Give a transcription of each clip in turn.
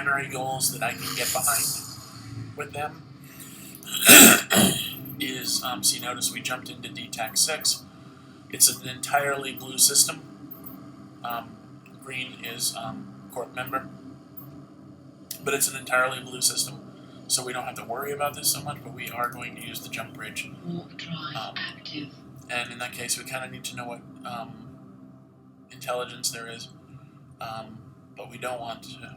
primary goals that I can get behind with them is, so you notice we jumped into DTAC 6. It's an entirely blue system. Green is Corp member, but it's an entirely blue system, so we don't have to worry about this so much, but we are going to use the jump bridge. Warp drive active. And in that case, we kind of need to know what intelligence there is, but we don't want to...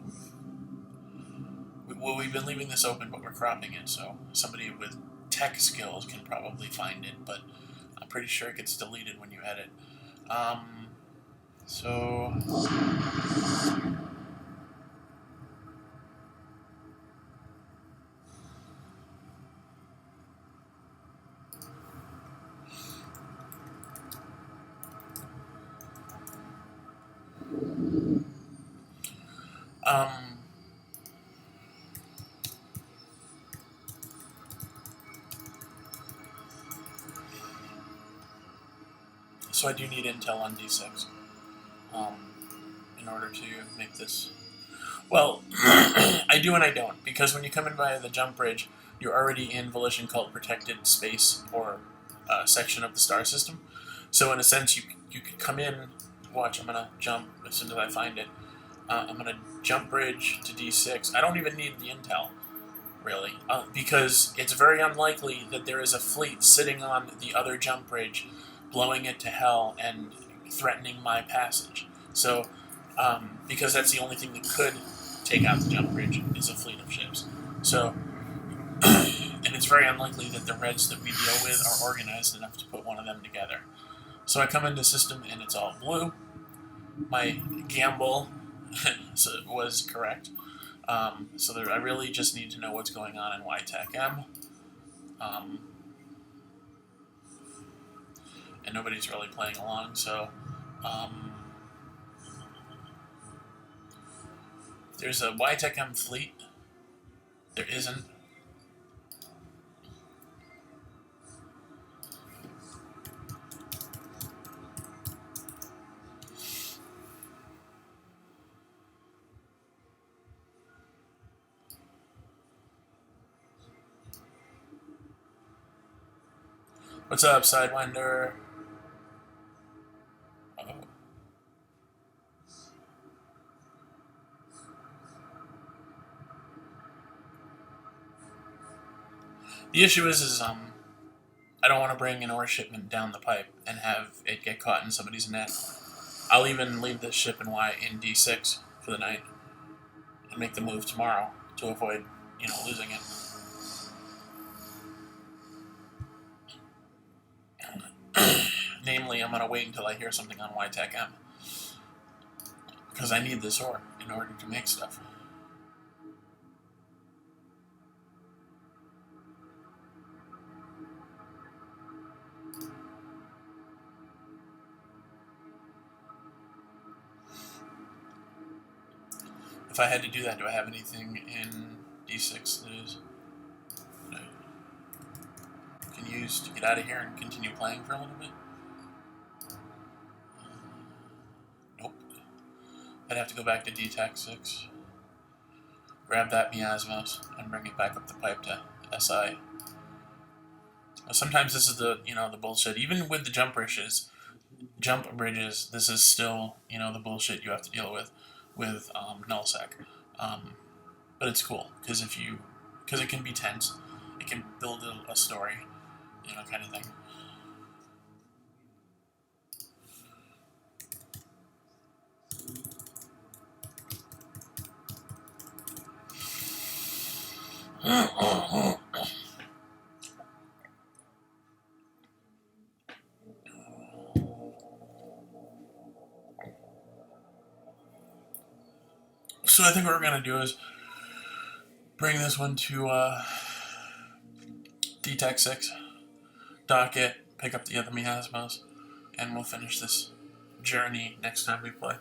Well, we've been leaving this open, but we're cropping it, so somebody with tech skills can probably find it, but I'm pretty sure it gets deleted when you edit. So... So I do need intel on D6 in order to make this... Well, I do and I don't, because when you come in via the jump bridge, you're already in Volition Cult protected space or section of the star system. So in a sense, you could come in... Watch, I'm going to jump as soon as I find it. I'm going to jump bridge to D6. I don't even need the intel, really, because it's very unlikely that there is a fleet sitting on the other jump bridge, blowing it to hell and threatening my passage. So, because that's the only thing that could take out the jump bridge is a fleet of ships. So, and it's very unlikely that the Reds that we deal with are organized enough to put one of them together. So I come into system and it's all blue. My gamble was correct. So I really just need to know what's going on in Y-TAC-M. And nobody's really playing along, so there's a Y-TAC-M fleet. There isn't. What's up, Sidewinder? The issue is I don't want to bring an ore shipment down the pipe and have it get caught in somebody's net. I'll even leave this ship in D6 for the night and make the move tomorrow to avoid, losing it. Namely, I'm going to wait until I hear something on Y-TAC-M, because I need this ore in order to make stuff. If I had to do that, do I have anything in D6 that is... No. Can use to get out of here and continue playing for a little bit? Nope. I'd have to go back to DTAC 6, grab that miasmos, and bring it back up the pipe to SI. Sometimes this is the bullshit. Even with the jump bridges, this is still, the bullshit you have to deal with nullsec. But it's cool, because it can be tense. It can build a story, kind of thing. So I think what we're going to do is bring this one to DTAC 6, dock it, pick up the other miasmos, and we'll finish this journey next time we play.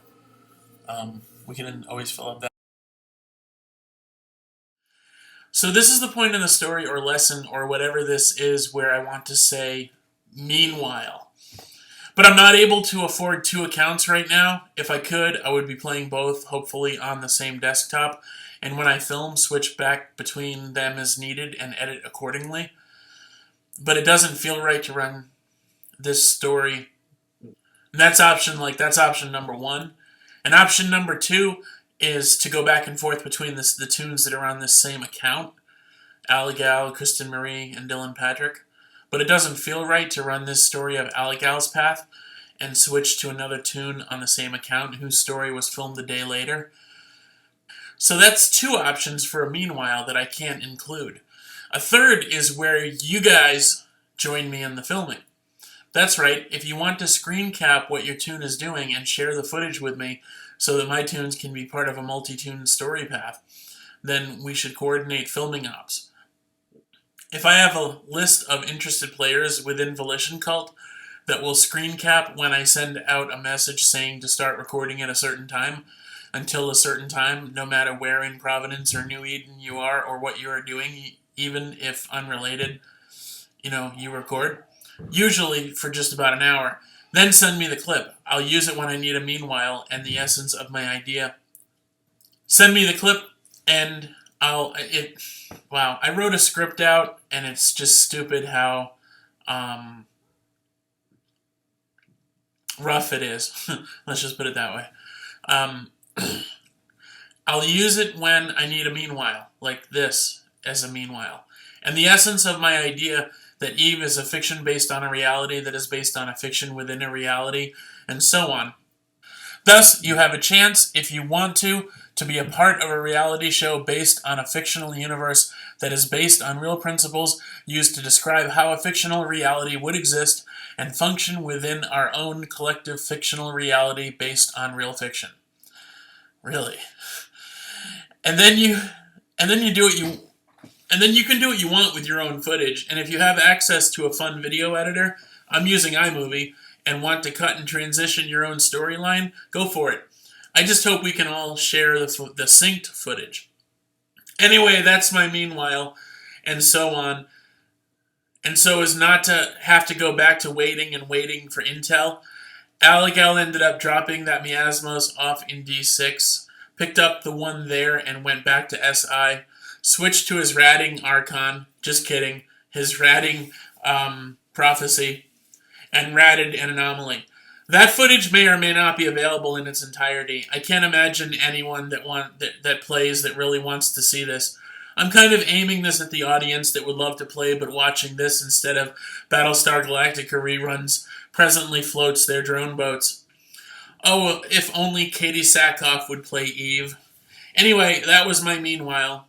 We can always fill up that. So this is the point in the story or lesson or whatever this is where I want to say, meanwhile. But I'm not able to afford 2 accounts right now. If I could, I would be playing both, hopefully on the same desktop. and when I film, switch back between them as needed and edit accordingly. But it doesn't feel right to run this story. And that's option number one. And option number two is to go back and forth between the tunes that are on this same account. Aligal, Kristen Marie, and Dylan Patrick. But it doesn't feel right to run this story of Aligal's path and switch to another tune on the same account whose story was filmed a day later. So that's two options for a meanwhile that I can't include. A third is where you guys join me in the filming. That's right, if you want to screen cap what your tune is doing and share the footage with me so that my tunes can be part of a multi-tune story path, then we should coordinate filming ops. If I have a list of interested players within Volition Cult that will screen cap when I send out a message saying to start recording at a certain time, until a certain time, no matter where in Providence or New Eden you are or what you are doing, even if unrelated, you record, usually for just about an hour. Then send me the clip. I'll use it when I need a meanwhile and the essence of my idea. Send me the clip and wow, I wrote a script out and it's just stupid how rough it is. Let's just put it that way. I'll use it when I need a meanwhile, like this as a meanwhile. And the essence of my idea that Eve is a fiction based on a reality that is based on a fiction within a reality, and so on. Thus, you have a chance, if you want to be a part of a reality show based on a fictional universe that is based on real principles used to describe how a fictional reality would exist and function within our own collective fictional reality based on real fiction. Really. And then you can do what you want with your own footage. And if you have access to a fun video editor, I'm using iMovie, and want to cut and transition your own storyline, go for it. I just hope we can all share the synced footage. Anyway, that's my meanwhile, and so on. And so as not to have to go back to waiting for intel, Aligal ended up dropping that miasmos off in D6, picked up the one there and went back to SI, switched to his ratting Archon, just kidding, his ratting prophecy, and ratted an anomaly. That footage may or may not be available in its entirety. I can't imagine anyone that plays that really wants to see this. I'm kind of aiming this at the audience that would love to play, but watching this instead of Battlestar Galactica reruns presently floats their drone boats. Oh, if only Katie Sackhoff would play Eve. Anyway, that was my meanwhile.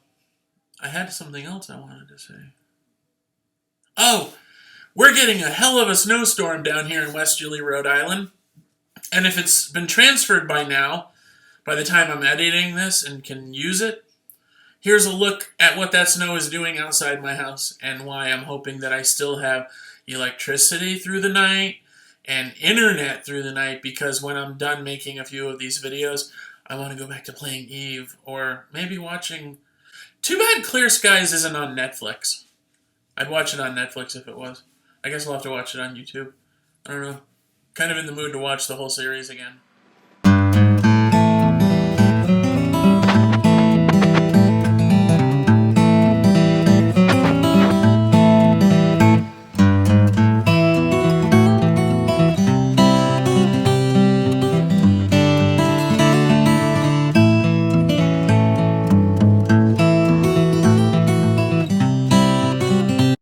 I had something else I wanted to say. Oh! We're getting a hell of a snowstorm down here in West Julie, Rhode Island. And if it's been transferred by now, by the time I'm editing this and can use it, here's a look at what that snow is doing outside my house and why I'm hoping that I still have electricity through the night and internet through the night, because when I'm done making a few of these videos, I want to go back to playing Eve or maybe watching... Too bad Clear Skies isn't on Netflix. I'd watch it on Netflix if it was. I guess I'll have to watch it on YouTube. I don't know. Kind of in the mood to watch the whole series again.